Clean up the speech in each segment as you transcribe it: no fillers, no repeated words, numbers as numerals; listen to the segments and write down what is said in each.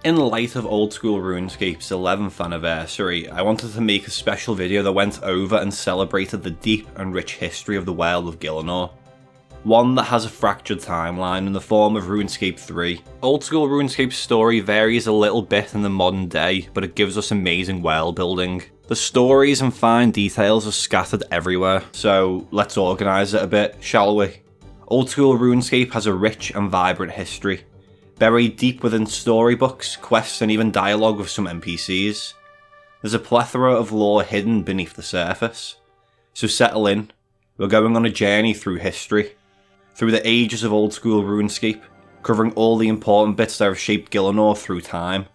In light of Old School Runescape's 11th anniversary, I wanted to make a special video that went over and celebrated the deep and rich history of the world of Gielinor. One that has a fractured timeline in the form of RuneScape 3. Old School RuneScape's story varies a little bit in the modern day, but it gives us amazing world building. The stories and fine details are scattered everywhere, so let's organise it a bit, shall we? Old School RuneScape has a rich and vibrant history, buried deep within storybooks, quests and even dialogue with some NPCs. There's a plethora of lore hidden beneath the surface. So settle in, we're going on a journey through history, through the ages of Old School RuneScape, covering all the important bits that have shaped Gielinor through time.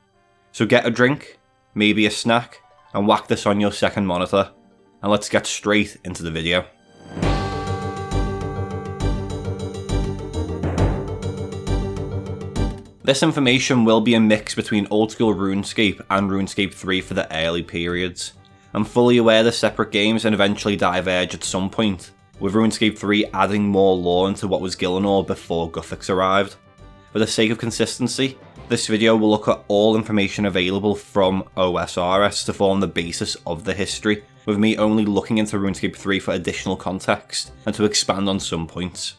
So get a drink, maybe a snack, and whack this on your second monitor, and let's get straight into the video. This information will be a mix between Old School RuneScape and RuneScape 3 for the early periods. I'm fully aware they're separate games and eventually diverge at some point, with RuneScape 3 adding more lore into what was Gielinor before Guthix arrived. For the sake of consistency, this video will look at all information available from OSRS to form the basis of the history, with me only looking into RuneScape 3 for additional context and to expand on some points.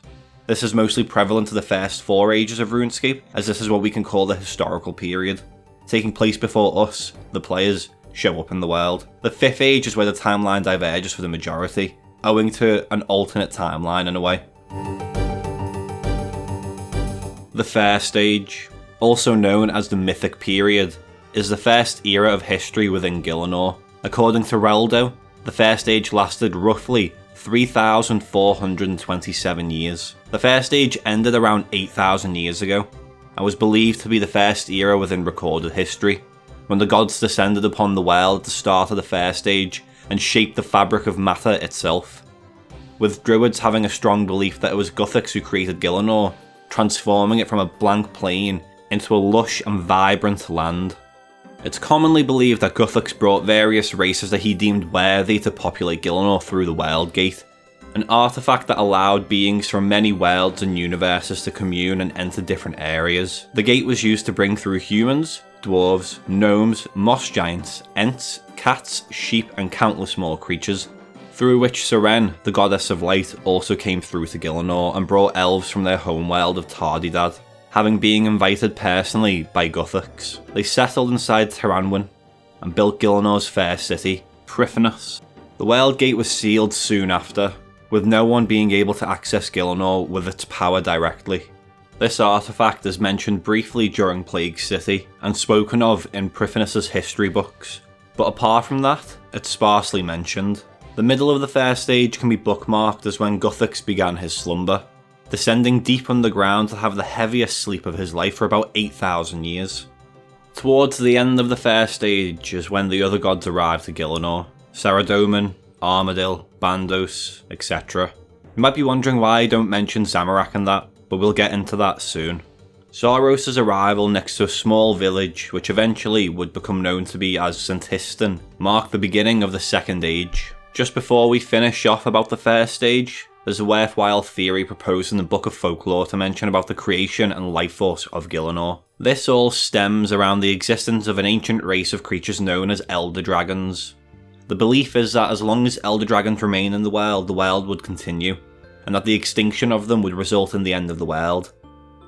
This is mostly prevalent to the first 4 ages of RuneScape, as this is what we can call the historical period, taking place before us, the players, show up in the world. The 5th age is where the timeline diverges for the majority, owing to an alternate timeline in a way. The First Age, also known as the Mythic Period, is the first era of history within Gielinor. According to Reldo, the First Age lasted roughly 3,427 years. The First Age ended around 8,000 years ago, and was believed to be the first era within recorded history, when the gods descended upon the world at the start of the First Age and shaped the fabric of matter itself, with druids having a strong belief that it was Guthix who created Gielinor, transforming it from a blank plain into a lush and vibrant land. It's commonly believed that Guthix brought various races that he deemed worthy to populate Gielinor through the World Gate, an artifact that allowed beings from many worlds and universes to commune and enter different areas. The gate was used to bring through humans, dwarves, gnomes, moss giants, ents, cats, sheep and countless more creatures, through which Seren, the goddess of light, also came through to Gielinor and brought elves from their homeworld of Tardidad, having been invited personally by Guthix. They settled inside Teranwyn and built Gielinor's first city, Prifinus. The World Gate was sealed soon after, with no one being able to access Gielinor with its power directly. This artifact is mentioned briefly during Plague City and spoken of in Prifinus' history books, but apart from that, it's sparsely mentioned. The middle of the First Age can be bookmarked as when Guthix began his slumber, descending deep underground to have the heaviest sleep of his life for about 8,000 years. Towards the end of the First Age is when the other gods arrived to Gielinor: Saradomin, Armadil, Bandos, etc. You might be wondering why I don't mention Zamorak and that, but we'll get into that soon. Zaros' arrival next to a small village, which eventually would become known to be as St. Histon, marked the beginning of the Second Age. Just before we finish off about the First Age, there's a worthwhile theory proposed in the Book of Folklore to mention about the creation and life force of Gielinor. This all stems around the existence of an ancient race of creatures known as Elder Dragons. The belief is that as long as Elder Dragons remain in the world would continue, and that the extinction of them would result in the end of the world.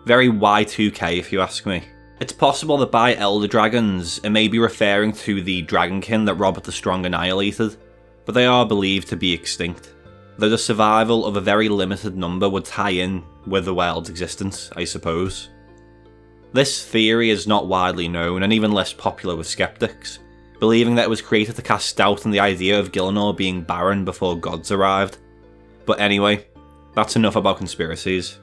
Very Y2K if you ask me. It's possible that by Elder Dragons, it may be referring to the Dragonkin that Robert the Strong annihilated, but they are believed to be extinct, though the survival of a very limited number would tie in with the world's existence, I suppose. This theory is not widely known and even less popular with skeptics, believing that it was created to cast doubt on the idea of Gielinor being barren before gods arrived. But anyway, that's enough about conspiracies.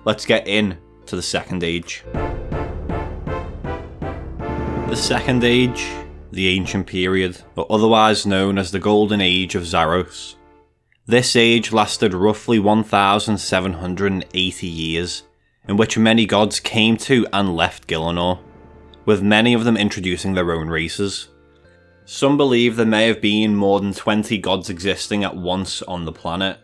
Let's get in to the Second Age. The Second Age, the Ancient Period, or otherwise known as the Golden Age of Zaros. This age lasted roughly 1,780 years, in which many gods came to and left Gielinor, with many of them introducing their own races. Some believe there may have been more than 20 gods existing at once on the planet,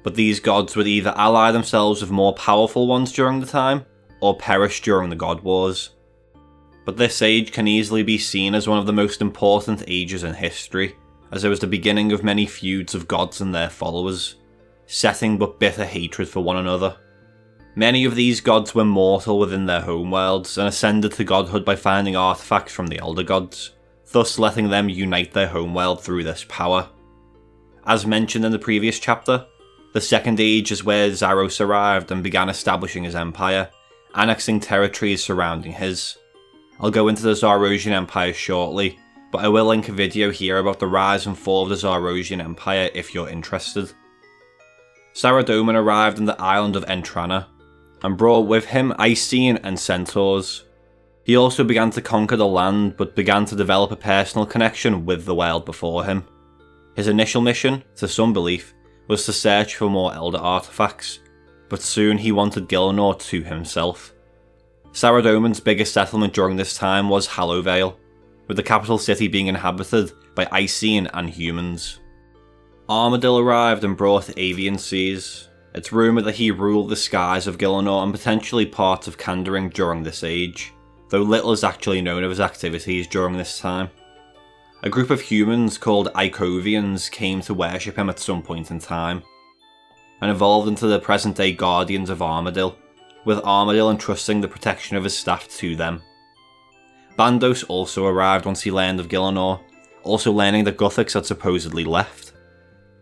but these gods would either ally themselves with more powerful ones during the time, or perish during the God Wars. But this age can easily be seen as one of the most important ages in history, as it was the beginning of many feuds of gods and their followers, setting but bitter hatred for one another. Many of these gods were mortal within their homeworlds and ascended to godhood by finding artifacts from the elder gods, thus letting them unite their homeworld through this power. As mentioned in the previous chapter, the Second Age is where Zaros arrived and began establishing his empire, annexing territories surrounding his. I'll go into the Zarosian Empire shortly, but I will link a video here about the rise and fall of the Zarosian Empire if you're interested. Saradomin arrived on the island of Entrana, and brought with him Icene and centaurs. He also began to conquer the land, but began to develop a personal connection with the world before him. His initial mission, to some belief, was to search for more elder artifacts, but soon he wanted Gielinor to himself. Saradomin's biggest settlement during this time was Hallowvale, with the capital city being inhabited by Icene and humans. Armadil arrived and brought avian seas. It's rumoured that he ruled the skies of Gielinor and potentially parts of Kandarin during this age, though little is actually known of his activities during this time. A group of humans called Icovians came to worship him at some point in time, and evolved into the present-day Guardians of Armadil, with Armadil entrusting the protection of his staff to them. Bandos also arrived once he learned of Gielinor, also learning that Guthix had supposedly left.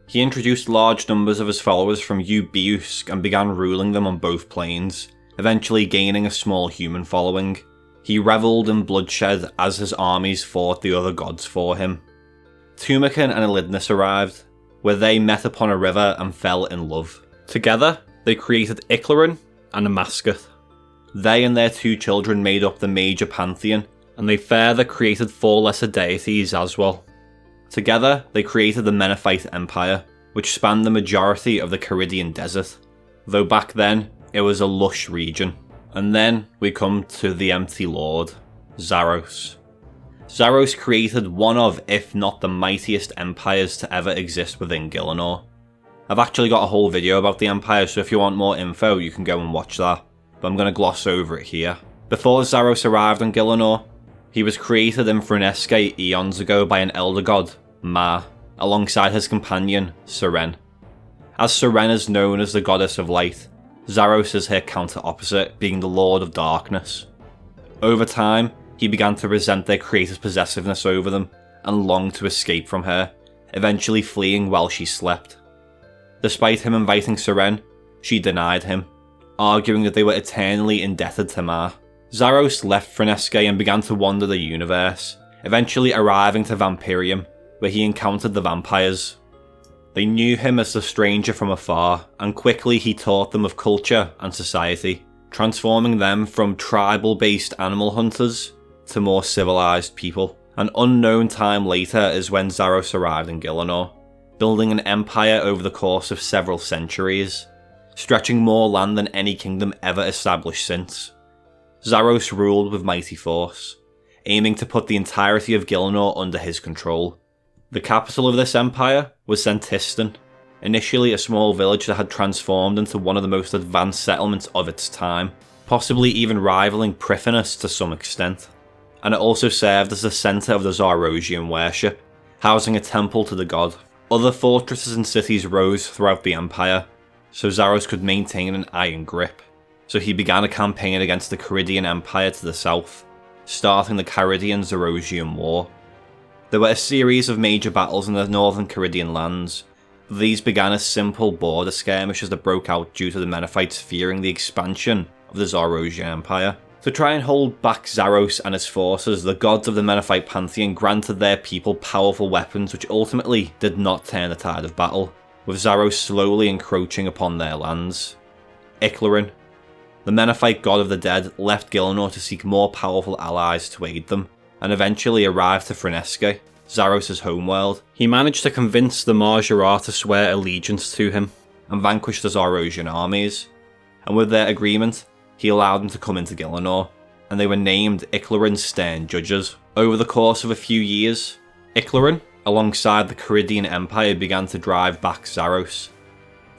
He introduced large numbers of his followers from Ubiusk and began ruling them on both planes, eventually gaining a small human following. He revelled in bloodshed as his armies fought the other gods for him. Tumakin and Elidnus arrived, where they met upon a river and fell in love. Together, they created Iclarin and Amasketh. They and their 2 children made up the major pantheon, and they further created 4 lesser deities as well. Together, they created the Menethite Empire, which spanned the majority of the Caridian Desert, though back then, it was a lush region. And then we come to the Empty Lord, Zaros. Zaros created one of, if not the mightiest empires to ever exist within Gielinor. I've actually got a whole video about the empire, so if you want more info, you can go and watch that, but I'm going to gloss over it here. Before Zaros arrived on Gielinor, he was created in Frunesque eons ago by an elder god, Ma, alongside his companion, Seren. As Seren is known as the goddess of light, Zaros is her counter-opposite, being the lord of darkness. Over time, he began to resent their creator's possessiveness over them, and longed to escape from her, eventually fleeing while she slept. Despite him inviting Seren, she denied him, arguing that they were eternally indebted to Ma. Zaros left Frunesque and began to wander the universe, eventually arriving to Vampirium, where he encountered the vampires. They knew him as the stranger from afar, and quickly he taught them of culture and society, transforming them from tribal-based animal hunters to more civilized people. An unknown time later is when Zaros arrived in Gielinor, building an empire over the course of several centuries, stretching more land than any kingdom ever established since. Zaros ruled with mighty force, aiming to put the entirety of Gielinor under his control. The capital of this empire was Sentistan, initially a small village that had transformed into one of the most advanced settlements of its time, possibly even rivaling Pryphinus to some extent. And it also served as the centre of the Zarosian worship, housing a temple to the god. Other fortresses and cities rose throughout the empire, so Zaros could maintain an iron grip. So he began a campaign against the Caridian Empire to the south, starting the Caridian-Zarosian War. There were a series of major battles in the northern Caridian lands. These began as simple border skirmishes that broke out due to the Menethites fearing the expansion of the Zarosian Empire. To try and hold back Zaros and his forces, the gods of the Menethite pantheon granted their people powerful weapons which ultimately did not turn the tide of battle, with Zaros slowly encroaching upon their lands. Iclarin, the Menethite god of the dead, left Gielinor to seek more powerful allies to aid them, and eventually arrived to Frunesque, Zaros' homeworld. He managed to convince the Marjara to swear allegiance to him, and vanquish the Zarosian armies, and with their agreement, he allowed them to come into Gielinor, and they were named Iclarin's stern judges. Over the course of a few years, Iclarin, alongside the Caridian Empire, began to drive back Zaros.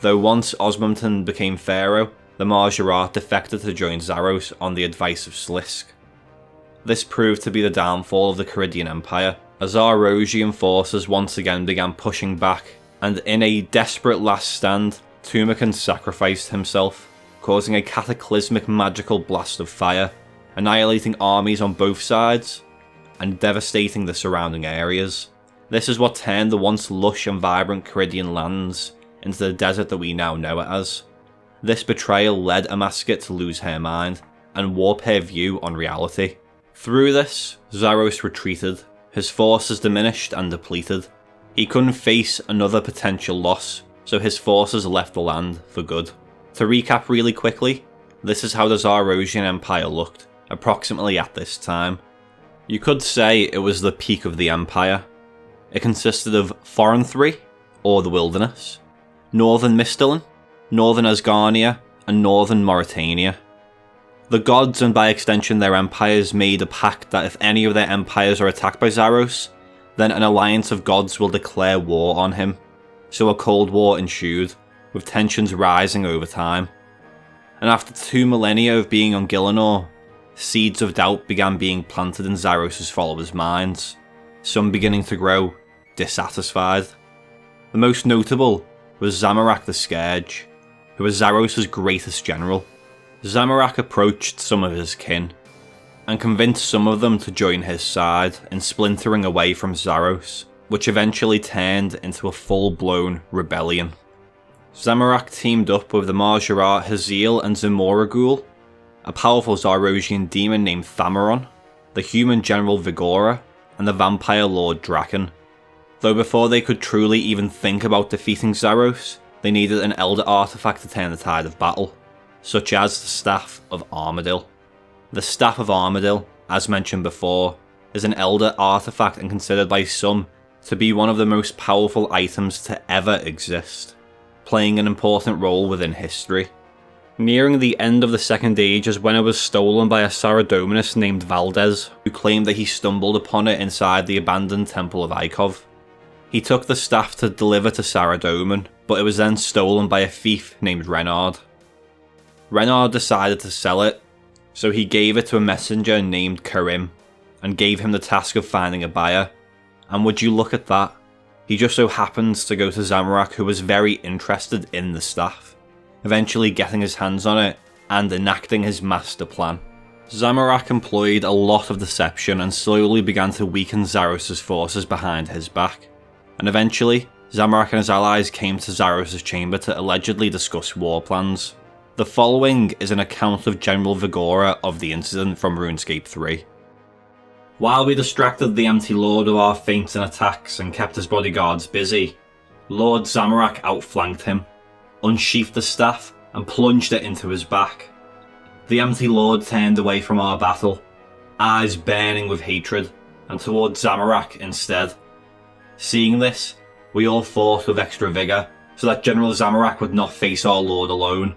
Though once Osmumton became pharaoh, the Marjara defected to join Zaros on the advice of Slisk. This proved to be the downfall of the Caridian Empire, as Zarosian forces once again began pushing back, and in a desperate last stand, Tumakan sacrificed himself, causing a cataclysmic magical blast of fire, annihilating armies on both sides, and devastating the surrounding areas. This is what turned the once lush and vibrant Caridian lands into the desert that we now know it as. This betrayal led Amasket to lose her mind, and warp her view on reality. Through this, Zaros retreated, his forces diminished and depleted. He couldn't face another potential loss, so his forces left the land for good. To recap really quickly, this is how the Zarosian Empire looked, approximately at this time. You could say it was the peak of the empire. It consisted of Forenthry, or the Wilderness, Northern Mistalin, Northern Asgarnia, and Northern Mauritania. The gods, and by extension their empires, made a pact that if any of their empires are attacked by Zaros, then an alliance of gods will declare war on him. So a cold war ensued, with tensions rising over time. And after 2 millennia of being on Gielinor, seeds of doubt began being planted in Zaros' followers' minds, some beginning to grow dissatisfied. The most notable was Zamorak the Scourge, who was Zaros' greatest general. Zamorak approached some of his kin, and convinced some of them to join his side in splintering away from Zaros, which eventually turned into a full-blown rebellion. Zamorak teamed up with the Marjarat Haziel and Zimoragul, a powerful Zarosian demon named Thamaron, the human general Vigora, and the vampire lord Draken. Though before they could truly even think about defeating Zaros, they needed an elder artifact to turn the tide of battle, such as the Staff of Armadil. The Staff of Armadil, as mentioned before, is an elder artifact and considered by some to be one of the most powerful items to ever exist, playing an important role within history. Nearing the end of the Second Age is when it was stolen by a Saradominus named Valdez, who claimed that he stumbled upon it inside the abandoned Temple of Ikov. He took the staff to deliver to Saradomin, but it was then stolen by a thief named Renard. Renard decided to sell it, so he gave it to a messenger named Karim, and gave him the task of finding a buyer. And would you look at that, he just so happens to go to Zamorak, who was very interested in the staff, eventually getting his hands on it and enacting his master plan. Zamorak employed a lot of deception and slowly began to weaken Zaros' forces behind his back, and eventually Zamorak and his allies came to Zaros' chamber to allegedly discuss war plans. The following is an account of General Vigora of the incident from RuneScape 3. While we distracted the Empty Lord of our feints and attacks and kept his bodyguards busy, Lord Zamorak outflanked him, unsheathed the staff and plunged it into his back. The Empty Lord turned away from our battle, eyes burning with hatred, and towards Zamorak instead. Seeing this, we all fought with extra vigour, so that General Zamorak would not face our lord alone.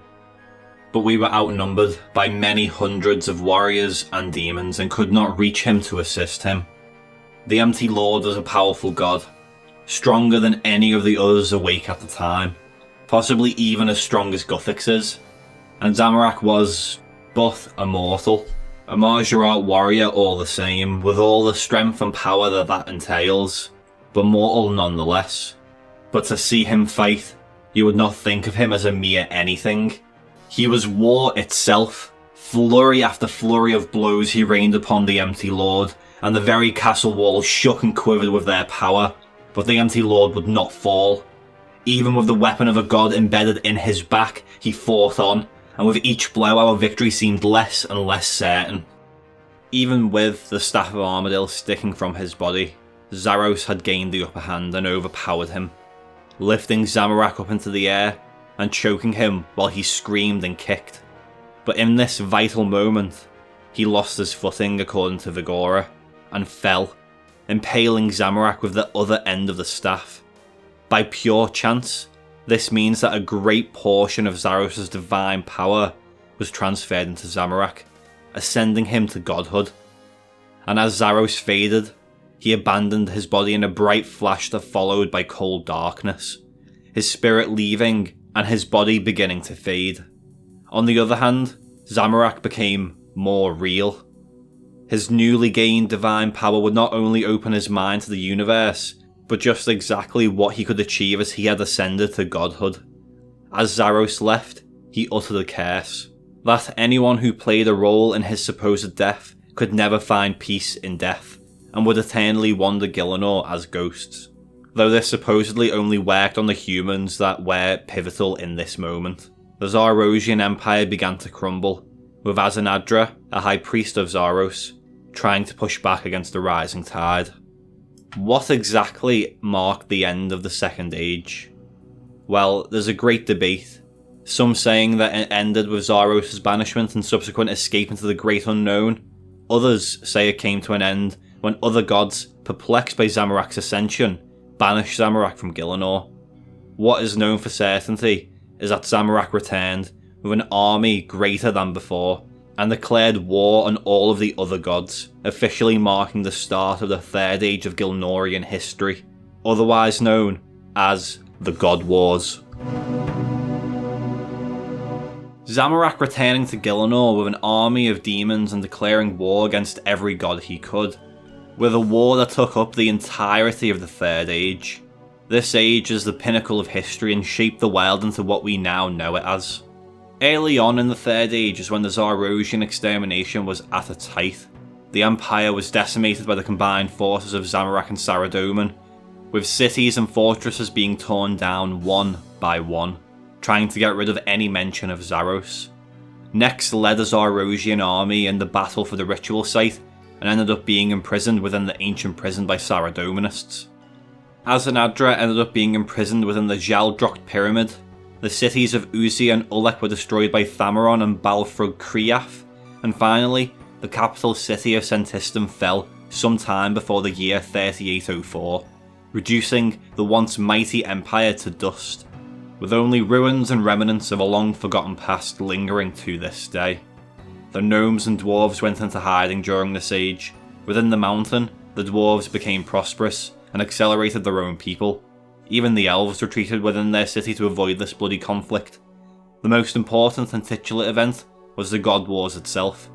But we were outnumbered by many hundreds of warriors and demons and could not reach him to assist him. The Empty Lord was a powerful god, stronger than any of the others awake at the time, possibly even as strong as Guthix is, and Zamorak was but a mortal, a Marjarat warrior all the same, with all the strength and power that entails, but mortal nonetheless. But to see him fight, you would not think of him as a mere anything. He was war itself. Flurry after flurry of blows he rained upon the Empty Lord, and the very castle walls shook and quivered with their power, but the Empty Lord would not fall. Even with the weapon of a god embedded in his back, he fought on, and with each blow our victory seemed less and less certain. Even with the Staff of Armadil sticking from his body, Zaros had gained the upper hand and overpowered him, lifting Zamorak up into the air and choking him while he screamed and kicked. But in this vital moment, he lost his footing according to Vigora, and fell, impaling Zamorak with the other end of the staff. By pure chance, this means that a great portion of Zaros' divine power was transferred into Zamorak, ascending him to godhood. And as Zaros faded, he abandoned his body in a bright flash that followed by cold darkness, his spirit leaving and his body beginning to fade. On the other hand, Zamorak became more real. His newly gained divine power would not only open his mind to the universe, but just exactly what he could achieve as he had ascended to godhood. As Zaros left, he uttered a curse, that anyone who played a role in his supposed death could never find peace in death, and would eternally wander Gielinor as ghosts, though this supposedly only worked on the humans that were pivotal in this moment. The Zarosian Empire began to crumble, with Azanadra, a high priest of Zaros, trying to push back against the rising tide. What exactly marked the end of the Second Age? Well, there's a great debate, some saying that it ended with Zaros' banishment and subsequent escape into the Great Unknown. Others say it came to an end when other gods, perplexed by Zamorak's ascension, banished Zamorak from Gielinor. What is known for certainty is that Zamorak returned with an army greater than before, and declared war on all of the other gods, officially marking the start of the Third Age of Gielinorian history, otherwise known as the God Wars. Zamorak returning to Gielinor with an army of demons and declaring war against every god he could, with a war that took up the entirety of the Third Age. This age is the pinnacle of history and shaped the world into what we now know it as. Early on in the Third Age is when the Zarosian extermination was at its height. The Empire was decimated by the combined forces of Zamorak and Saradomin, with cities and fortresses being torn down one by one, trying to get rid of any mention of Zaros. Next led the Zarosian army in the battle for the ritual site, and ended up being imprisoned within the ancient prison by Saradominists. Azanadra ended up being imprisoned within the Jaldrocht Pyramid. The cities of Uzi and Ulek were destroyed by Thamaron and Balfrug Kriaf, and finally, the capital city of Sentistum fell sometime before the year 3804, reducing the once mighty empire to dust, with only ruins and remnants of a long forgotten past lingering to this day. The gnomes and dwarves went into hiding during this age. Within the mountain, the dwarves became prosperous and accelerated their own people. Even the elves retreated within their city to avoid this bloody conflict. The most important and titular event was the God Wars itself.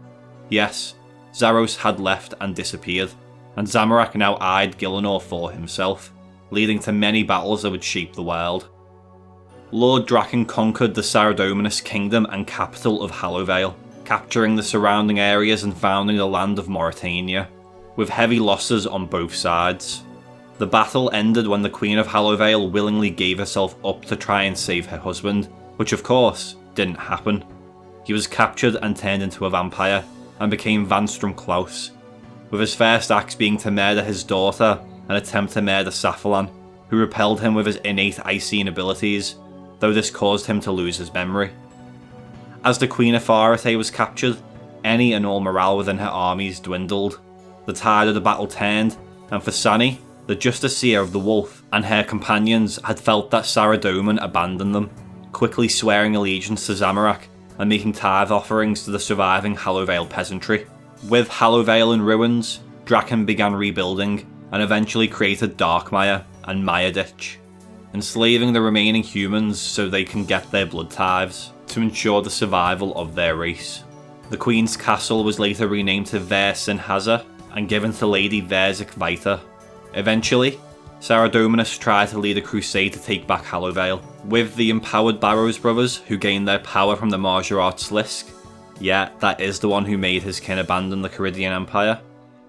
Yes, Zaros had left and disappeared, and Zamorak now eyed Gielinor for himself, leading to many battles that would shape the world. Lord Draken conquered the Saradominus kingdom and capital of Hallowvale, capturing the surrounding areas and founding the land of Mauritania, with heavy losses on both sides. The battle ended when the Queen of Hallowvale willingly gave herself up to try and save her husband, which of course didn't happen. He was captured and turned into a vampire, and became Vanstrom Klaus, with his first acts being to murder his daughter and attempt to murder Saphalan, who repelled him with his innate Icene abilities, though this caused him to lose his memory. As the Queen of Farate was captured, any and all morale within her armies dwindled. The tide of the battle turned, and Fasani, the Justiciar of the Wolf, and her companions had felt that Saradomin abandoned them, quickly swearing allegiance to Zamorak and making tithe offerings to the surviving Hallowvale peasantry. With Hallowvale in ruins, Draken began rebuilding and eventually created Darkmire and Mayaditch, enslaving the remaining humans so they can get their blood tithes to ensure the survival of their race. The Queen's castle was later renamed to Ver Sinhaza and given to Lady Verzik Vita. Eventually, Saradominus tried to lead a crusade to take back Hallowvale, with the empowered Barrows brothers who gained their power from the Margerat Slisk. Yeah, that is the one who made his kin abandon the Caridian Empire.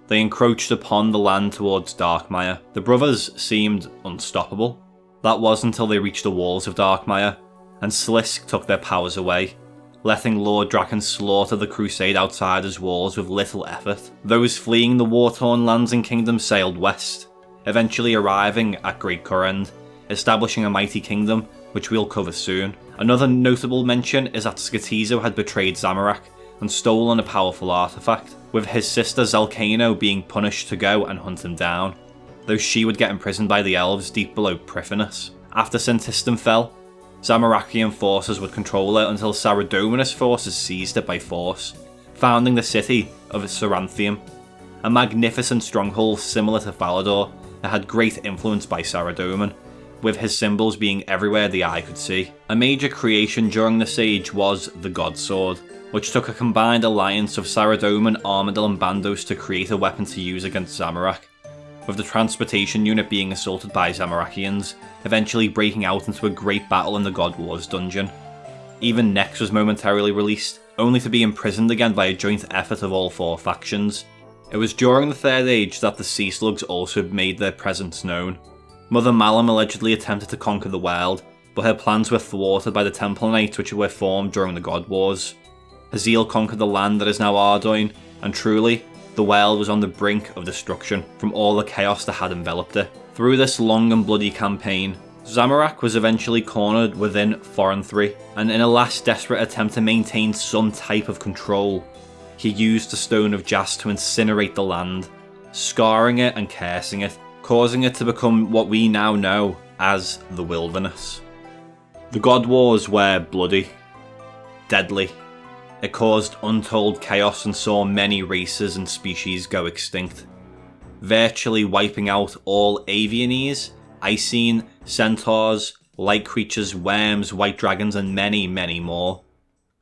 They encroached upon the land towards Darkmire. The brothers seemed unstoppable. That was until they reached the walls of Darkmire, and Slisk took their powers away, letting Lord Draken slaughter the crusade outside his walls with little effort. Those fleeing the war-torn lands and kingdoms sailed west, eventually arriving at Great Kurend, establishing a mighty kingdom, which we'll cover soon. Another notable mention is that Skatizo had betrayed Zamorak and stolen a powerful artifact, with his sister Zalcano being punished to go and hunt him down, though she would get imprisoned by the elves deep below Prifinus. After Sentistum fell, Zamorakian forces would control it until Saradominus forces seized it by force, founding the city of Saranthium, a magnificent stronghold similar to Falador that had great influence by Saradomin, with his symbols being everywhere the eye could see. A major creation during this age was the God Sword, which took a combined alliance of Saradomin, Armadil and Bandos to create a weapon to use against Zamorak, with the transportation unit being assaulted by Zamorakians, eventually breaking out into a great battle in the God Wars dungeon. Even Nex was momentarily released, only to be imprisoned again by a joint effort of all 4 factions. It was during the Third Age that the Sea Slugs also made their presence known. Mother Malum allegedly attempted to conquer the world, but her plans were thwarted by the Temple Knights which were formed during the God Wars. Haziel conquered the land that is now Ardoin, and truly, the world was on the brink of destruction from all the chaos that had enveloped it. Through this long and bloody campaign, Zamorak was eventually cornered within Forenthry, and in a last desperate attempt to maintain some type of control, he used the Stone of Jas to incinerate the land, scarring it and cursing it, causing it to become what we now know as the Wilderness. The God Wars were bloody, deadly. It caused untold chaos and saw many races and species go extinct, virtually wiping out all Avianese, Icene, Centaurs, light creatures, worms, white dragons and many, many more.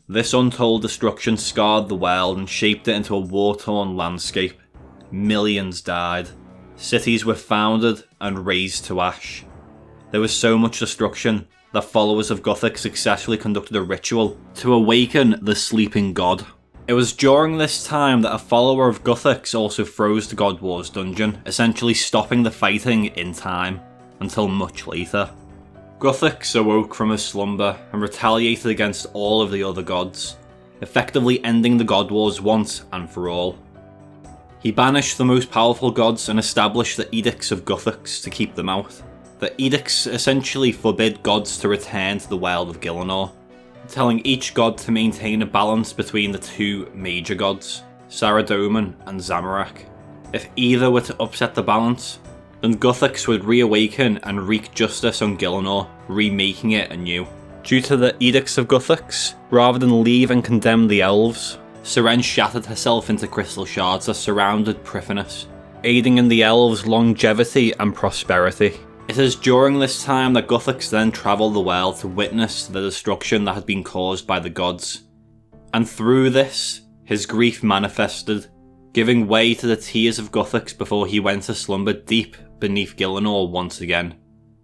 This untold destruction scarred the world and shaped it into a war-torn landscape. Millions died. Cities were founded and razed to ash. There was so much destruction that followers of Guthix successfully conducted a ritual to awaken the sleeping god. It was during this time that a follower of Guthix also froze the God Wars dungeon, essentially stopping the fighting in time, until much later. Guthix awoke from his slumber and retaliated against all of the other gods, effectively ending the God Wars once and for all. He banished the most powerful gods and established the Edicts of Guthix to keep them out. The edicts essentially forbid gods to return to the world of Gielinor, telling each god to maintain a balance between the 2 major gods, Saradomin and Zamorak. If either were to upset the balance, then Guthix would reawaken and wreak justice on Gielinor, remaking it anew. Due to the Edicts of Guthix, rather than leave and condemn the elves, Seren shattered herself into crystal shards that surrounded Prifinus, aiding in the elves' longevity and prosperity. It is during this time that Guthix then travelled the world to witness the destruction that had been caused by the gods. And through this, his grief manifested, giving way to the tears of Guthix before he went to slumber deep beneath Gielinor once again,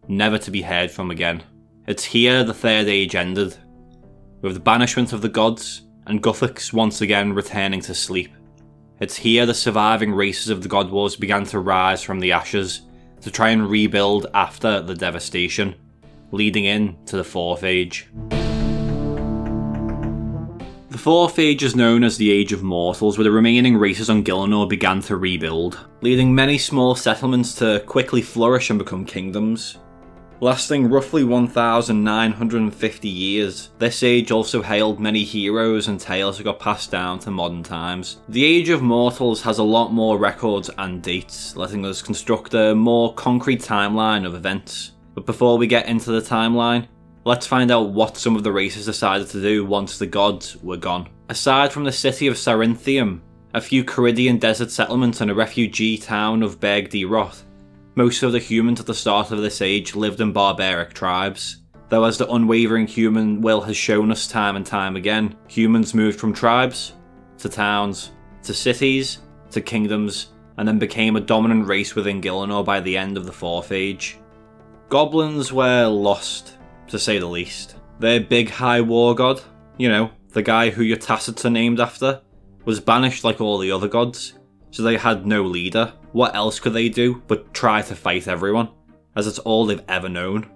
never to be heard from again. It's here the Third Age ended, with the banishment of the gods, and Guthix once again returning to sleep. It's here the surviving races of the God Wars began to rise from the ashes, to try and rebuild after the devastation, leading in to the Fourth Age. The Fourth Age is known as the Age of Mortals, where the remaining races on Gielinor began to rebuild, leading many small settlements to quickly flourish and become kingdoms. Lasting roughly 1,950 years, this age also hailed many heroes and tales that got passed down to modern times. The Age of Mortals has a lot more records and dates, letting us construct a more concrete timeline of events. But before we get into the timeline, let's find out what some of the races decided to do once the gods were gone. Aside from the city of Sarinthium, a few Caridian desert settlements and a refugee town of Berg di Roth, most of the humans at the start of this age lived in barbaric tribes, though as the unwavering human will has shown us time and time again, humans moved from tribes, to towns, to cities, to kingdoms, and then became a dominant race within Gielinor by the end of the Fourth Age. Goblins were lost, to say the least. Their big high war god, the guy who your Tacitus are named after, was banished like all the other gods, so they had no leader. What else could they do but try to fight everyone, as it's all they've ever known?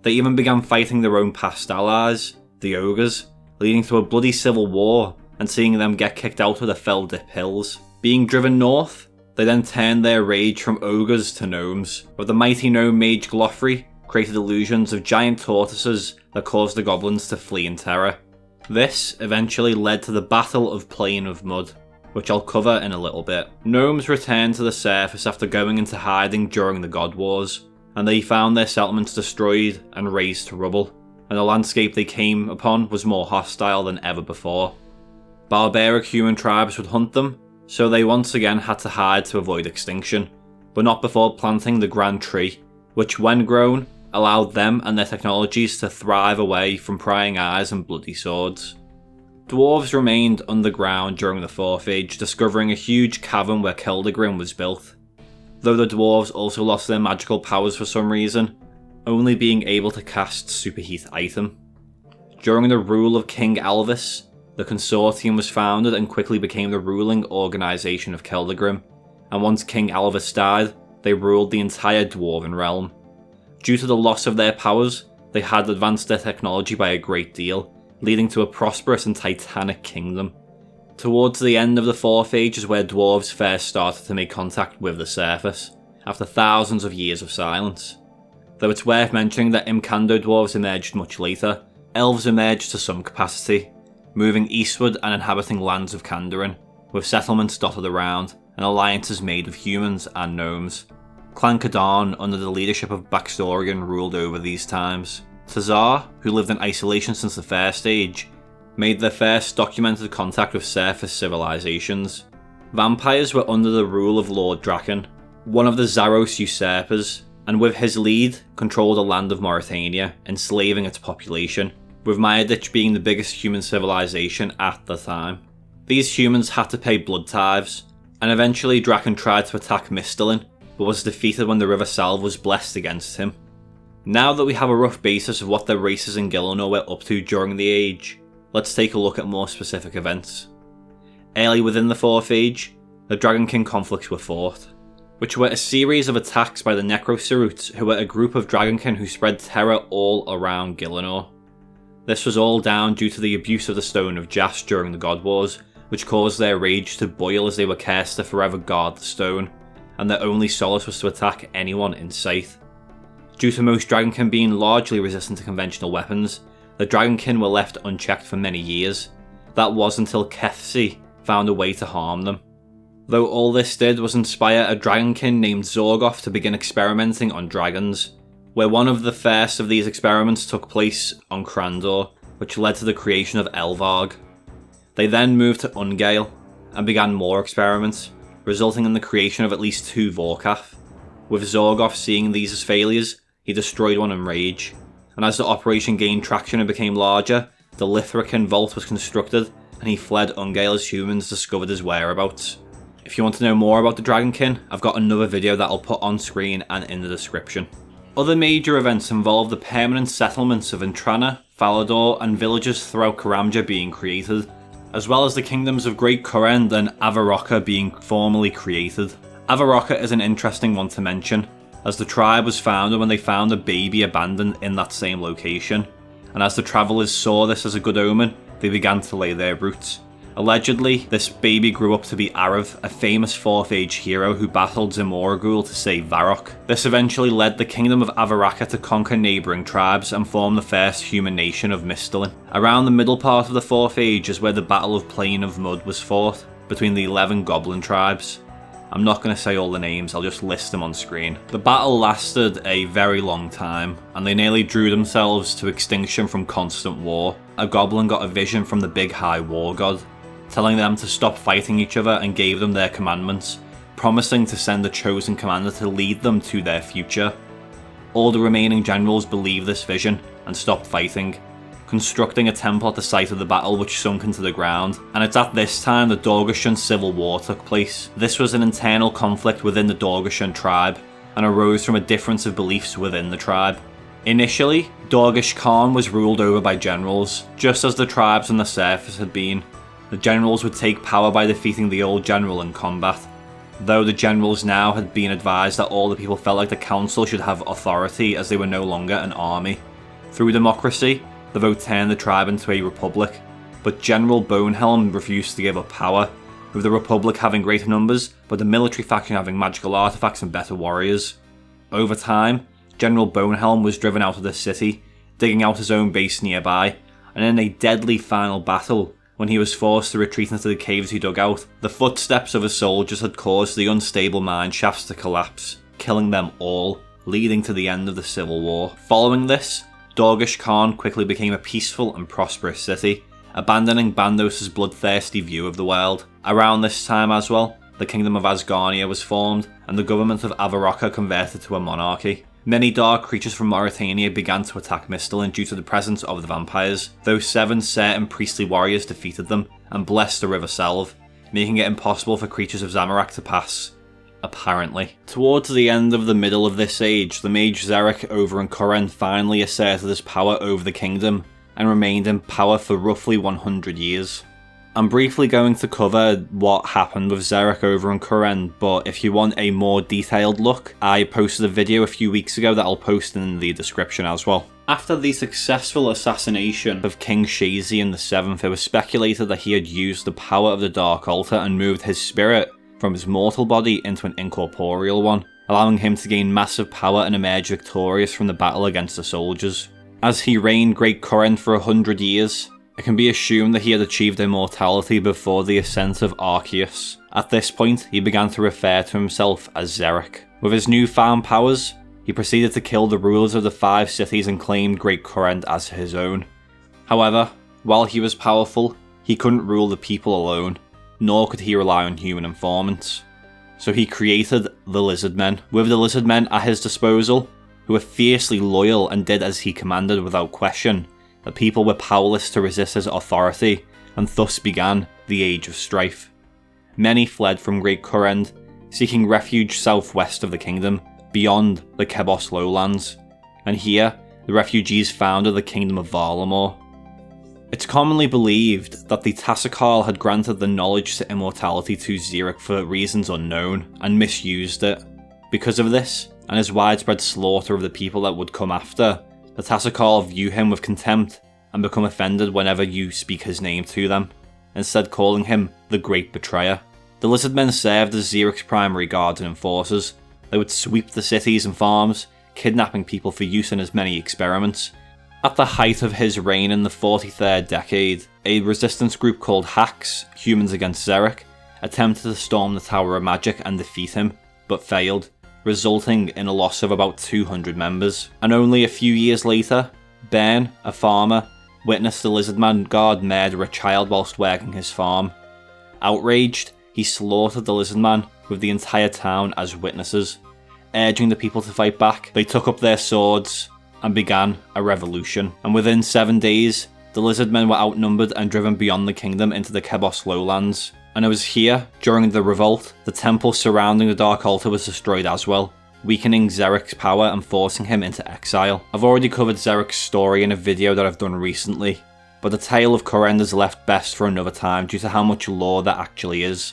They even began fighting their own past allies, the ogres, leading to a bloody civil war and seeing them get kicked out of the Fell Dip Hills. Being driven north, they then turned their rage from ogres to gnomes, with the mighty gnome mage Glofri created illusions of giant tortoises that caused the goblins to flee in terror. This eventually led to the Battle of Plain of Mud, which I'll cover in a little bit. Gnomes returned to the surface after going into hiding during the God Wars, and they found their settlements destroyed and razed to rubble, and the landscape they came upon was more hostile than ever before. Barbaric human tribes would hunt them, so they once again had to hide to avoid extinction, but not before planting the Grand Tree, which when grown, allowed them and their technologies to thrive away from prying eyes and bloody swords. Dwarves remained underground during the Fourth Age, discovering a huge cavern where Keldagrim was built, though the dwarves also lost their magical powers for some reason, only being able to cast Superheat Item. During the rule of King Alvis, the Consortium was founded and quickly became the ruling organisation of Keldagrim, and once King Alvis died, they ruled the entire Dwarven realm. Due to the loss of their powers, they had advanced their technology by a great deal, leading to a prosperous and titanic kingdom. Towards the end of the Fourth Age is where dwarves first started to make contact with the surface, after thousands of years of silence. Though it's worth mentioning that Imcando dwarves emerged much later, elves emerged to some capacity, moving eastward and inhabiting lands of Kandarin, with settlements dotted around, and alliances made of humans and gnomes. Clan Kadan, under the leadership of Baxtorian, ruled over these times. Tazar, who lived in isolation since the First Age, made their first documented contact with surface civilizations. Vampires were under the rule of Lord Draken, one of the Zaros usurpers, and with his lead, controlled the land of Mauritania, enslaving its population, with Mayadich being the biggest human civilization at the time. These humans had to pay blood tithes, and eventually Draken tried to attack Mistalin, but was defeated when the River Salve was blessed against him. Now that we have a rough basis of what the races in Gielinor were up to during the Age, let's take a look at more specific events. Early within the Fourth Age, the Dragon King conflicts were fought, which were a series of attacks by the Necroceruts, who were a group of Dragonkin who spread terror all around Gielinor. This was all down due to the abuse of the Stone of Jas during the God Wars, which caused their rage to boil as they were cursed to forever guard the stone, and their only solace was to attack anyone in sight. Due to most Dragonkin being largely resistant to conventional weapons, the Dragonkin were left unchecked for many years. That was until Kethsi found a way to harm them. Though all this did was inspire a Dragonkin named Zorgoth to begin experimenting on dragons, where one of the first of these experiments took place on Crandor, which led to the creation of Elvarg. They then moved to Ungale and began more experiments, resulting in the creation of at least 2 Vorkath. With Zorgoth seeing these as failures, he destroyed one in rage, and as the operation gained traction and became larger, the Lithrican Vault was constructed and he fled Ungale as humans discovered his whereabouts. If you want to know more about the Dragonkin, I've got another video that I'll put on screen and in the description. Other major events involve the permanent settlements of Intrana, Falador, and villages throughout Karamja being created, as well as the kingdoms of Great Kurend and Avaroka being formally created. Avaroka is an interesting one to mention, as the tribe was founded when they found a baby abandoned in that same location, and as the travellers saw this as a good omen, they began to lay their roots. Allegedly, this baby grew up to be Arav, a famous 4th Age hero who battled Zimorgul to save Varrock. This eventually led the kingdom of Avaraka to conquer neighbouring tribes and form the first human nation of Mistalin. Around the middle part of the 4th Age is where the Battle of Plain of Mud was fought, between the 11 goblin tribes. I'm not going to say all the names, I'll just list them on screen. The battle lasted a very long time, and they nearly drew themselves to extinction from constant war. A goblin got a vision from the Big High War God, telling them to stop fighting each other and gave them their commandments, promising to send a chosen commander to lead them to their future. All the remaining generals believed this vision and stopped fighting, constructing a temple at the site of the battle which sunk into the ground, and it's at this time the Dorgashan Civil War took place. This was an internal conflict within the Dorgashan tribe, and arose from a difference of beliefs within the tribe. Initially, Dorgash Khan was ruled over by generals, just as the tribes on the surface had been. The generals would take power by defeating the old general in combat, though the generals now had been advised that all the people felt like the council should have authority as they were no longer an army. Through democracy, the vote turned the tribe into a republic, but General Bonehelm refused to give up power, with the republic having greater numbers, but the military faction having magical artifacts and better warriors. Over time, General Bonehelm was driven out of the city, digging out his own base nearby, and in a deadly final battle, when he was forced to retreat into the caves he dug out, the footsteps of his soldiers had caused the unstable mine shafts to collapse, killing them all, leading to the end of the Civil War. Following this, Dorgash Khan quickly became a peaceful and prosperous city, abandoning Bandos' bloodthirsty view of the world. Around this time as well, the Kingdom of Asgarnia was formed, and the government of Avaroka converted to a monarchy, Many dark creatures from Mauritania began to attack Mistalin due to the presence of the vampires, though 7 certain priestly warriors defeated them and blessed the River Salve, making it impossible for creatures of Zamorak to pass. Apparently. Towards the end of the middle of this age, the mage Xeric over in Coren finally asserted his power over the kingdom, and remained in power for roughly 100 years. I'm briefly going to cover what happened with Xeric over in Coren, but if you want a more detailed look, I posted a video a few weeks ago that I'll post in the description as well. After the successful assassination of King Shazian VII, it was speculated that he had used the power of the Dark Altar and moved his spirit from his mortal body into an incorporeal one, allowing him to gain massive power and emerge victorious from the battle against the soldiers. As he reigned Great Coren for 100 years, it can be assumed that he had achieved immortality before the ascent of Arceus. At this point, he began to refer to himself as Xeric. With his newfound powers, he proceeded to kill the rulers of the 5 cities and claimed Great Coren as his own. However, while he was powerful, he couldn't rule the people alone, nor could he rely on human informants. So he created the Lizardmen. With the Lizardmen at his disposal, who were fiercely loyal and did as he commanded without question, the people were powerless to resist his authority, and thus began the Age of Strife. Many fled from Great Coren, seeking refuge southwest of the kingdom, beyond the Kebos lowlands, and here the refugees founded the Kingdom of Varlamore. It's commonly believed that the Tassikal had granted the knowledge to immortality to Xeric for reasons unknown, and misused it. Because of this, and his widespread slaughter of the people that would come after, the Tassikal view him with contempt and become offended whenever you speak his name to them, instead calling him the Great Betrayer. The Lizardmen served as Xeric's primary guards and enforcers. They would sweep the cities and farms, kidnapping people for use in his many experiments. At the height of his reign in the 43rd decade, a resistance group called Hacks, Humans Against Xeric, attempted to storm the Tower of Magic and defeat him, but failed, resulting in a loss of about 200 members. And only a few years later, Ben, a farmer, witnessed the Lizardman guard murder a child whilst working his farm. Outraged, he slaughtered the Lizardman with the entire town as witnesses. Urging the people to fight back, they took up their swords and began a revolution. And within 7 days, the Lizardmen were outnumbered and driven beyond the kingdom into the Kebos lowlands. And it was here, during the revolt, the temple surrounding the Dark Altar was destroyed as well, weakening Xeric's power and forcing him into exile. I've already covered Xeric's story in a video that I've done recently, but the tale of Coren is left best for another time due to how much lore there actually is.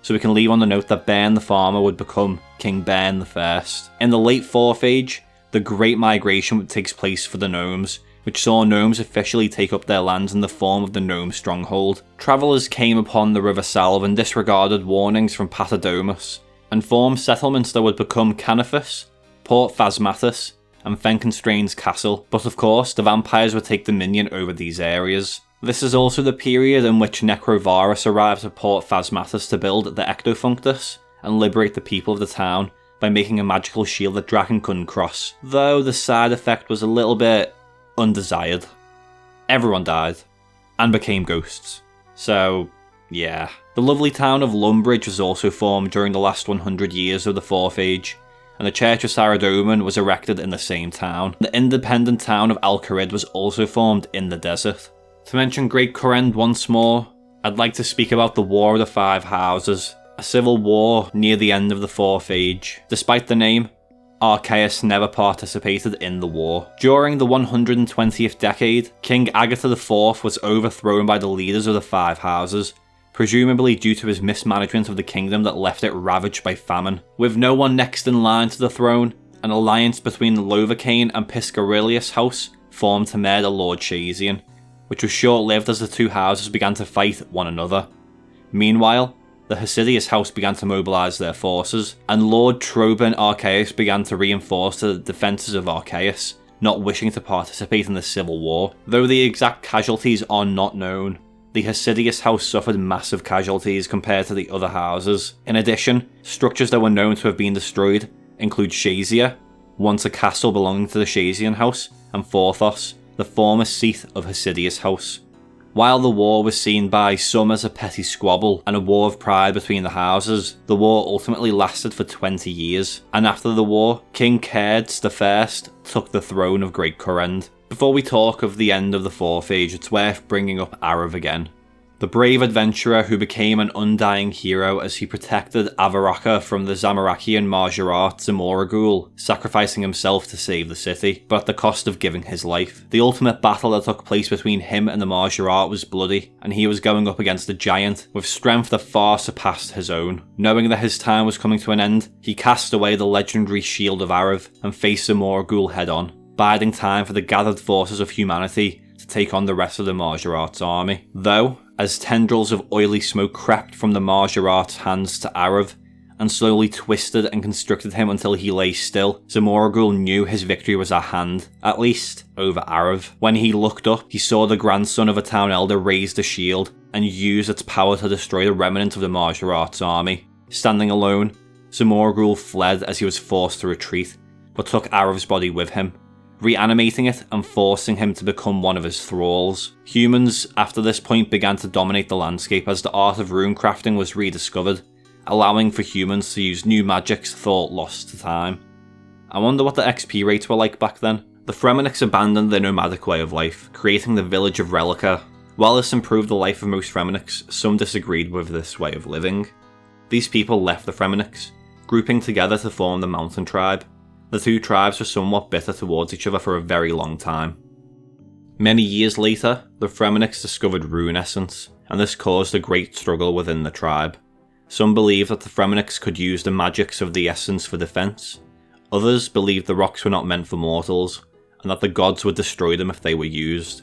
So we can leave on the note that Bern the Farmer would become King Bern I. In the late 4th Age, the Great Migration takes place for the gnomes, which saw gnomes officially take up their lands in the form of the gnome stronghold. Travellers came upon the River Salve and disregarded warnings from Patadomus, and formed settlements that would become Canaphus, Port Phasmatus, and Fenkenstrain's castle, but of course the vampires would take dominion over these areas. This is also the period in which Necrovarus arrived at Port Phasmatus to build the Ectofunctus and liberate the people of the town by making a magical shield that Draken couldn't cross, though the side effect was a little bit undesired. Everyone died, and became ghosts. So, yeah. The lovely town of Lumbridge was also formed during the last 100 years of the 4th Age, and the Church of Saradomin was erected in the same town. The independent town of Al-Kharid was also formed in the desert. To mention Great Coren once more, I'd like to speak about the War of the Five Houses, a civil war near the end of the 4th Age. Despite the name, Arceus never participated in the war. During the 120th decade, King Agatha IV was overthrown by the leaders of the Five Houses, presumably due to his mismanagement of the kingdom that left it ravaged by famine. With no one next in line to the throne, an alliance between the Lovacane and Piscarilius house formed to murder Lord Shazian, which was short-lived as the two houses began to fight one another. Meanwhile, the Hasidius house began to mobilise their forces, and Lord Troban Arceus began to reinforce the defences of Arceus, not wishing to participate in the civil war. Though the exact casualties are not known, the Hasidius house suffered massive casualties compared to the other houses. In addition, structures that were known to have been destroyed include Shazia, once a castle belonging to the Shazian house, and Forthos, the former seat of Hasidius house. While the war was seen by some as a petty squabble and a war of pride between the houses, the war ultimately lasted for 20 years, and after the war, King Cairds I took the throne of Great Corrend. Before we talk of the end of the Fourth Age, it's worth bringing up Arav again. The brave adventurer who became an undying hero as he protected Avaraka from the Zamorakian Marjarat Zamoragul, sacrificing himself to save the city, but at the cost of giving his life. The ultimate battle that took place between him and the Marjarat was bloody, and he was going up against a giant with strength that far surpassed his own. Knowing that his time was coming to an end, he cast away the legendary Shield of Arav and faced Zamoragul head on, biding time for the gathered forces of humanity to take on the rest of the Marjarat's army. Though, as tendrils of oily smoke crept from the Marjarat's hands to Arav, and slowly twisted and constricted him until he lay still, Zamoragul knew his victory was at hand, at least over Arav. When he looked up, he saw the grandson of a town elder raise the shield and use its power to destroy the remnant of the Marjarat's army. Standing alone, Zamoragul fled as he was forced to retreat, but took Arav's body with him, reanimating it and forcing him to become one of his thralls. Humans after this point began to dominate the landscape as the art of runecrafting was rediscovered, allowing for humans to use new magics thought lost to time. I wonder what the XP rates were like back then. The Fremenniks abandoned their nomadic way of life, creating the village of Relica. While this improved the life of most Fremenniks, some disagreed with this way of living. These people left the Fremenniks, grouping together to form the Mountain Tribe. The two tribes were somewhat bitter towards each other for a very long time. Many years later, the Fremenniks discovered rune essence, and this caused a great struggle within the tribe. Some believed that the Fremenniks could use the magics of the essence for defense. Others believed the rocks were not meant for mortals, and that the gods would destroy them if they were used.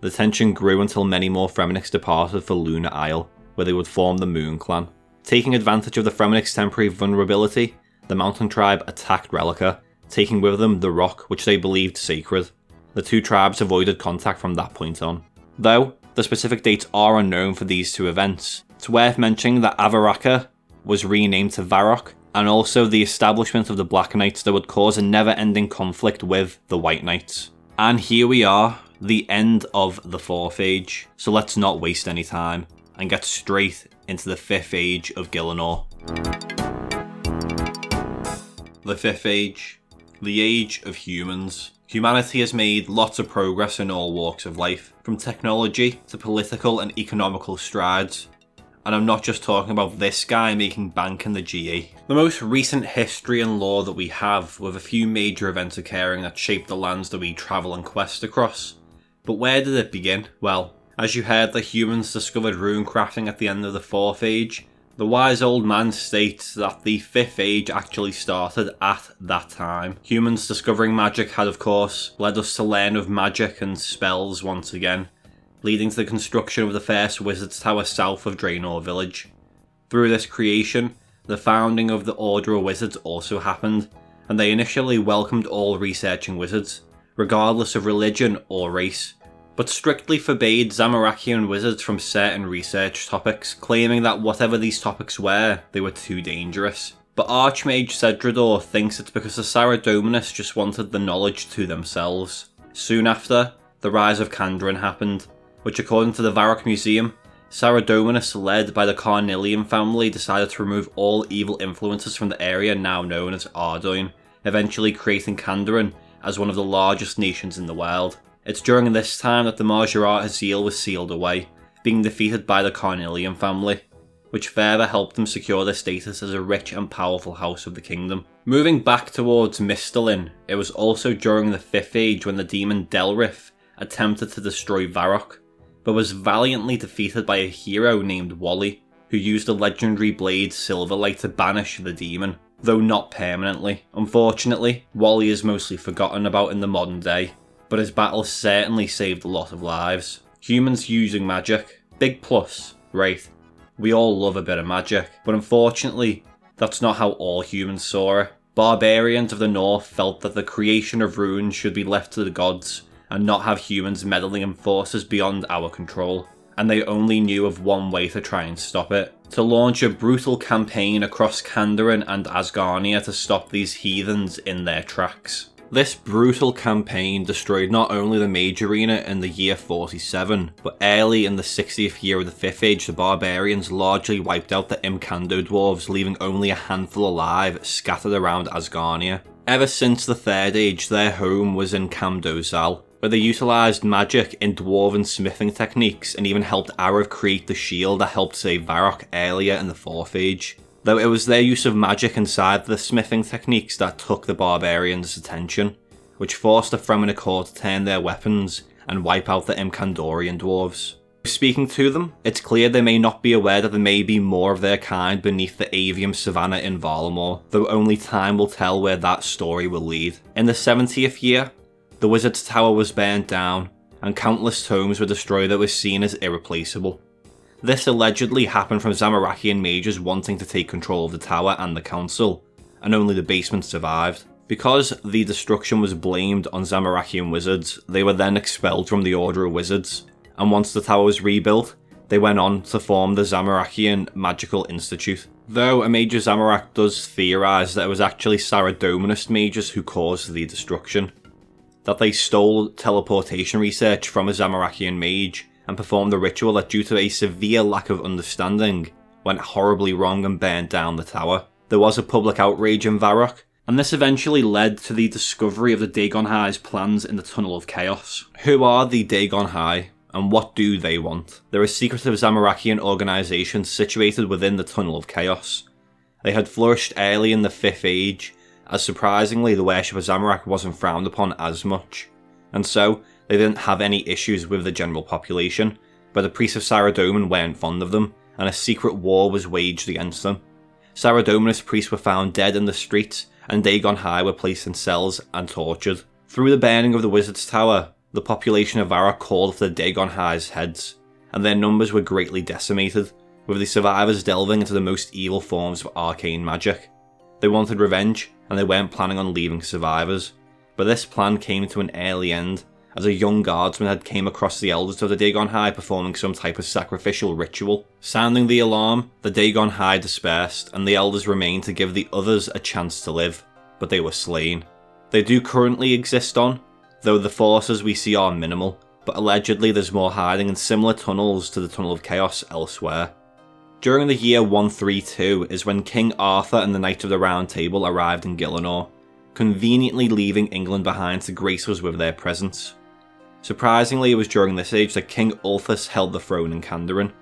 The tension grew until many more Fremenniks departed for Lunar Isle, where they would form the Moon Clan. Taking advantage of the Fremenniks' temporary vulnerability, the Mountain Tribe attacked Relica, taking with them the rock which they believed sacred. The two tribes avoided contact from that point on. Though the specific dates are unknown for these two events, it's worth mentioning that Avaraka was renamed to Varrock, and also the establishment of the Black Knights that would cause a never-ending conflict with the White Knights. And here we are, the end of the Fourth Age, so let's not waste any time and get straight into the Fifth Age of Gielinor. The Fifth Age. The age of humans. Humanity has made lots of progress in all walks of life, from technology to political and economical strides. And I'm not just talking about this guy making bank in the GE. The most recent history and lore that we have, with a few major events occurring that shaped the lands that we travel and quest across. But where did it begin? Well, as you heard, the humans discovered runecrafting at the end of the Fourth Age. The wise old man states that the Fifth Age actually started at that time. Humans discovering magic had, of course, led us to learn of magic and spells once again, leading to the construction of the first wizard's tower south of Draenor village. Through this creation, the founding of the Order of Wizards also happened, and they initially welcomed all researching wizards, regardless of religion or race, but strictly forbade Zamorakian wizards from certain research topics, claiming that whatever these topics were, they were too dangerous. But Archmage Cedrador thinks it's because the Saradominus just wanted the knowledge to themselves. Soon after, the rise of Kandarin happened, which according to the Varrock Museum, Saradominus, led by the Carnelian family, decided to remove all evil influences from the area now known as Ardoin, eventually creating Kandarin as one of the largest nations in the world. It's during this time that the Marjarat Azil was sealed away, being defeated by the Carnelian family, which further helped them secure their status as a rich and powerful house of the kingdom. Moving back towards Mistalin, it was also during the Fifth Age when the demon Delrith attempted to destroy Varrock, but was valiantly defeated by a hero named Wally, who used the legendary blade Silverlight to banish the demon, though not permanently. Unfortunately, Wally is mostly forgotten about in the modern day, but his battle certainly saved a lot of lives. Humans using magic, big plus, right? We all love a bit of magic, but unfortunately, that's not how all humans saw it. Barbarians of the north felt that the creation of runes should be left to the gods, and not have humans meddling in forces beyond our control, and they only knew of one way to try and stop it: to launch a brutal campaign across Kandarin and Asgarnia to stop these heathens in their tracks. This brutal campaign destroyed not only the Mage Arena in the year 47, but early in the 60th year of the 5th Age, the barbarians largely wiped out the Imkando dwarves, leaving only a handful alive scattered around Asgarnia. Ever since the 3rd Age, their home was in Camdozal, where they utilised magic in dwarven smithing techniques and even helped Arav create the shield that helped save Varrock earlier in the 4th Age. Though it was their use of magic inside the smithing techniques that took the barbarians' attention, which forced the Fremen Accord to turn their weapons and wipe out the Imkandorian dwarves. Speaking to them, it's clear they may not be aware that there may be more of their kind beneath the Avium Savannah in Valamor, though only time will tell where that story will lead. In the 70th year, the Wizard's Tower was burned down, and countless tomes were destroyed that were seen as irreplaceable. This allegedly happened from Zamorakian mages wanting to take control of the tower and the council, and only the basement survived. Because the destruction was blamed on Zamorakian wizards, they were then expelled from the Order of Wizards, and once the tower was rebuilt, they went on to form the Zamorakian Magical Institute. Though a mage of Zamorak does theorise that it was actually Saradominist mages who caused the destruction, that they stole teleportation research from a Zamorakian mage, and performed a ritual that, due to a severe lack of understanding, went horribly wrong and burned down the tower. There was a public outrage in Varrock, and this eventually led to the discovery of the Dagon High's plans in the Tunnel of Chaos. Who are the Dagon High, and what do they want? They're a secretive Zamorakian organisation situated within the Tunnel of Chaos. They had flourished early in the 5th Age, as surprisingly the worship of Zamorak wasn't frowned upon as much, and so they didn't have any issues with the general population, but the priests of Saradomin weren't fond of them, and a secret war was waged against them. Saradominist priests were found dead in the streets, and Dagon High were placed in cells and tortured. Through the burning of the Wizard's Tower, the population of Varrock called for the Dagon High's heads, and their numbers were greatly decimated, with the survivors delving into the most evil forms of arcane magic. They wanted revenge, and they weren't planning on leaving survivors, but this plan came to an early end, as a young guardsman had came across the elders of the Dagon High performing some type of sacrificial ritual. Sounding the alarm, the Dagon High dispersed, and the elders remained to give the others a chance to live, but they were slain. They do currently exist on, though the forces we see are minimal, but allegedly there's more hiding in similar tunnels to the Tunnel of Chaos elsewhere. During the year 132 is when King Arthur and the Knights of the Round Table arrived in Gielinor, conveniently leaving England behind to grace us with their presence. Surprisingly, it was during this age that King Ulthus held the throne in Candorin,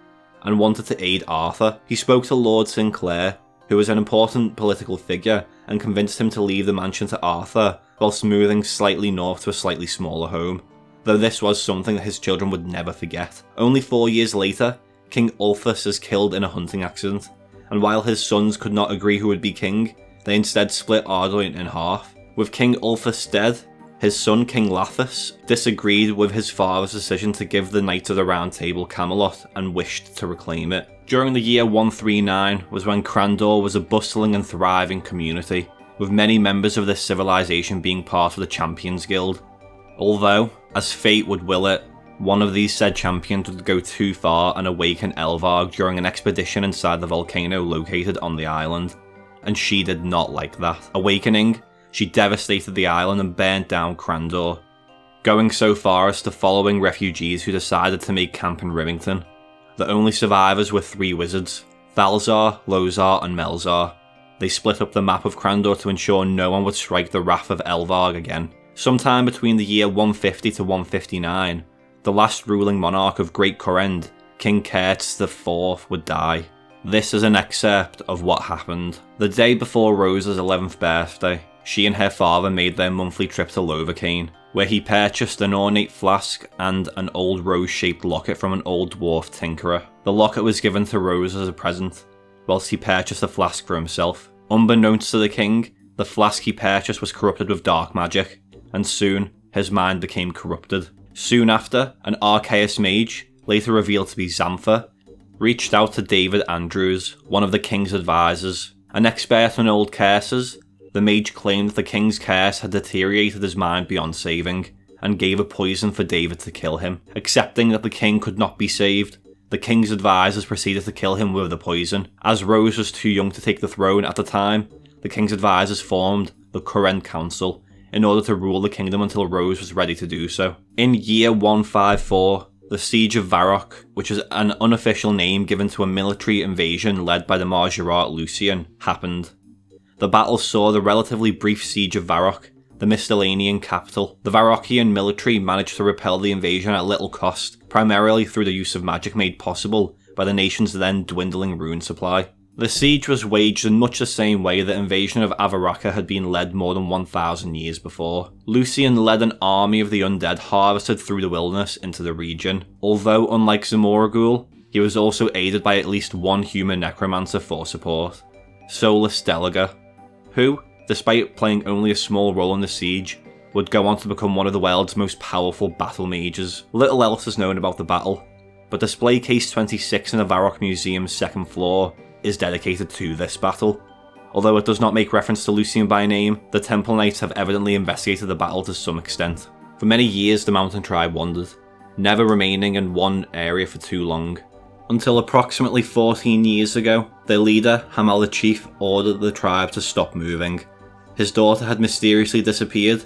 and wanted to aid Arthur. He spoke to Lord Sinclair, who was an important political figure, and convinced him to leave the mansion to Arthur, whilst moving slightly north to a slightly smaller home, though this was something that his children would never forget. Only 4 years later, King Ulthus is killed in a hunting accident, and while his sons could not agree who would be king, they instead split Ardoin in half. With King Ulthus dead, his son King Lathus disagreed with his father's decision to give the Knights of the Round Table Camelot and wished to reclaim it. During the year 139 was when Crandor was a bustling and thriving community, with many members of this civilization being part of the Champions Guild. Although, as fate would will it, one of these said champions would go too far and awaken Elvarg during an expedition inside the volcano located on the island, and she did not like that. Awakening, she devastated the island and burnt down Crandor, going so far as to following refugees who decided to make camp in Rivington. The only survivors were 3 wizards, Thalzar, Lozar and Melzar. They split up the map of Crandor to ensure no one would strike the wrath of Elvarg again. Sometime between the year 150 to 159, the last ruling monarch of Great Korend, King Kertz IV, would die. This is an excerpt of what happened. The day before Rosa's 11th birthday, she and her father made their monthly trip to Lovercane, where he purchased an ornate flask and an old rose-shaped locket from an old dwarf tinkerer. The locket was given to Rose as a present, whilst he purchased a flask for himself. Unbeknownst to the king, the flask he purchased was corrupted with dark magic, and soon his mind became corrupted. Soon after, an Archaeus mage, later revealed to be Xantha, reached out to David Andrews, one of the king's advisors. An expert on old curses, the mage claimed that the king's curse had deteriorated his mind beyond saving, and gave a poison for David to kill him. Accepting that the king could not be saved, the king's advisors proceeded to kill him with the poison. As Rose was too young to take the throne at the time, the king's advisors formed the Korend Council, in order to rule the kingdom until Rose was ready to do so. In year 154, the Siege of Varrock, which is an unofficial name given to a military invasion led by the Margerart Lucian, happened. The battle saw the relatively brief Siege of Varrock, the Mystylanian capital. The Varrockian military managed to repel the invasion at little cost, primarily through the use of magic made possible by the nation's then dwindling rune supply. The siege was waged in much the same way the invasion of Avaraka had been led more than 1,000 years before. Lucian led an army of the undead harvested through the wilderness into the region. Although unlike mmorpg, he was also aided by at least one human necromancer for support, Solus Delaga, who, despite playing only a small role in the siege, would go on to become one of the world's most powerful battle mages. Little else is known about the battle, but display case 26 in the Varrock Museum's second floor is dedicated to this battle. Although it does not make reference to Lucian by name, the Temple Knights have evidently investigated the battle to some extent. For many years the mountain tribe wandered, never remaining in one area for too long, until approximately 14 years ago, their leader, Hamal the Chief, ordered the tribe to stop moving. His daughter had mysteriously disappeared,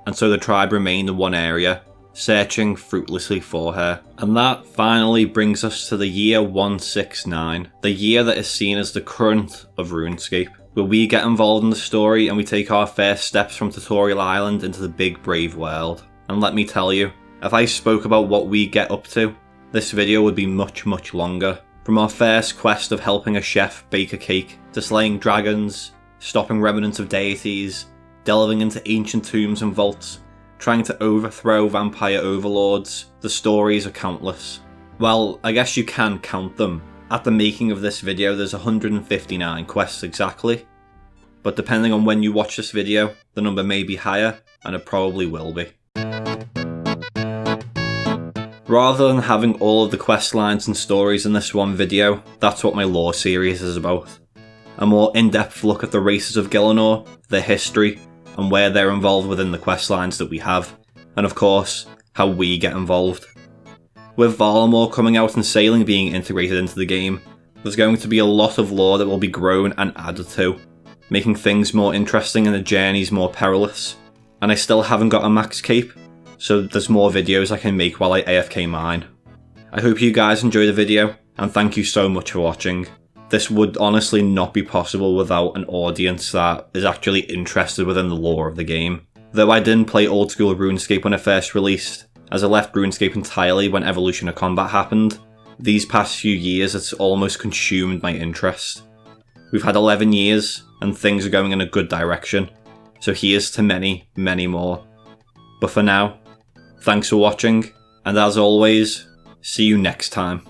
and so the tribe remained in one area, searching fruitlessly for her. And that finally brings us to the year 169, the year that is seen as the current of RuneScape, where we get involved in the story and we take our first steps from Tutorial Island into the big brave world. And let me tell you, if I spoke about what we get up to, this video would be much longer. From our first quest of helping a chef bake a cake, to slaying dragons, stopping remnants of deities, delving into ancient tombs and vaults, trying to overthrow vampire overlords, the stories are countless. Well, I guess you can count them. At the making of this video there's 159 quests exactly, but depending on when you watch this video, the number may be higher, and it probably will be. Rather than having all of the quest lines and stories in this one video, that's what my lore series is about. A more in-depth look at the races of Gielinor, their history, and where they're involved within the quest lines that we have, and of course, how we get involved. With Valamor coming out and sailing being integrated into the game, there's going to be a lot of lore that will be grown and added to, making things more interesting and the journeys more perilous. And I still haven't got a max cape, so there's more videos I can make while I AFK mine. I hope you guys enjoy the video, and thank you so much for watching. This would honestly not be possible without an audience that is actually interested within the lore of the game. Though I didn't play Old School Runescape when it first released, as I left RuneScape entirely when Evolution of Combat happened, these past few years it's almost consumed my interest. We've had 11 years, and things are going in a good direction, so here's to many, many more. But for now, thanks for watching, and as always, see you next time.